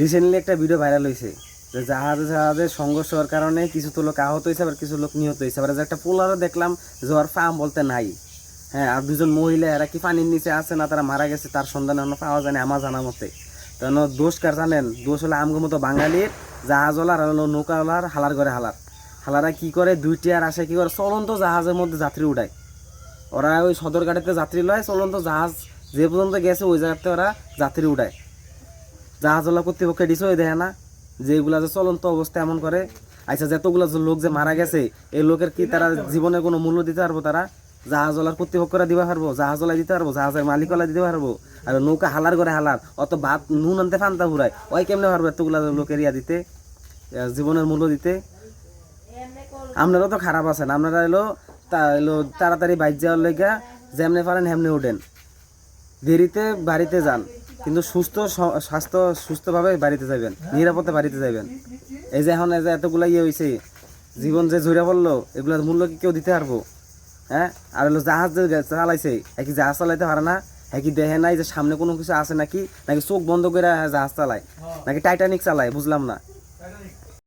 Recently একটা video viral হয়েছে যে জাহাজে সংঘর্ষ হওয়ার কারণে কিছু তো লোক আহত হয়েছে, আবার কিছু লোক নিহত হয়েছে, আবার যে একটা পোলারও দেখলাম যে ওর ফার্ম বলতে নাই। হ্যাঁ, আর দুজন মহিলা এরা কি পানির নিচে আছে না তারা মারা গেছে তার সন্ধান এখনো পাওয়া যায় না আমার জানা মতে। কেন দোষ কার জানেন? দোষ হলো আমগো মতো বাঙালির, জাহাজওয়ালার আর হলো নৌকাওয়ালার, হালার ঘরে হালার। হালারা কি করে, দুইটি আর আসে কি করে, চলন্ত জাহাজের মধ্যে যাত্রী উঠায়। ওরা ওই সদরঘাটেতে যাত্রী লয়, চলন্ত জাহাজ যে পর্যন্ত গেছে ওই জায়গাতে ওরা যাত্রী উঠায়। জাহাজওয়ালা কর্তৃপক্ষে ডিসই দেয় না যে এগুলা যে চলন্ত অবস্থা এমন করে। আচ্ছা, যতগুলো লোক যে মারা গেছে এই লোকের কি তারা জীবনে কোনো মূল্য দিতে পারবো? তারা জাহাজওয়ালার কর্তৃপক্ষরা দিতে পারবো? জাহাজওয়ালা দিতে পারবো? জাহাজের মালিকওয়ালা দিতে পারবো? আর নৌকা হালার করে হালার অত ভাত নুন আনতে ফান্তা ফুরায়, ওই কেমনে পারবো এতগুলা লোকের ইয়া দিতে, জীবনের মূল্য দিতে? আপনারা তো খারাপ আছেন, আপনারা এলো তাড়াতাড়ি বাইর যাওয়ার লেগা যেমনে পারেন হেমনে উঠেন, দেরিতে বাড়িতে যান, কিন্তু সুস্থভাবে বাড়িতে যাবেন, নিরাপদে বাড়িতে যাবেন। এই যে এখন এই যে এতগুলা ইয়ে হয়েছে, জীবন যে ঝরে পড়লো, এগুলোর মূল্য কি কেউ দিতে পারবো? হ্যাঁ, আর হলো জাহাজ যে চালাইছে, কি জাহাজ চালাইতে পারে না? কি দেখে নাই যে সামনে কোনো কিছু আছে নাকি? নাকি চোখ বন্ধ করে জাহাজ চালায়? নাকি টাইটানিক চালায়? বুঝলাম না।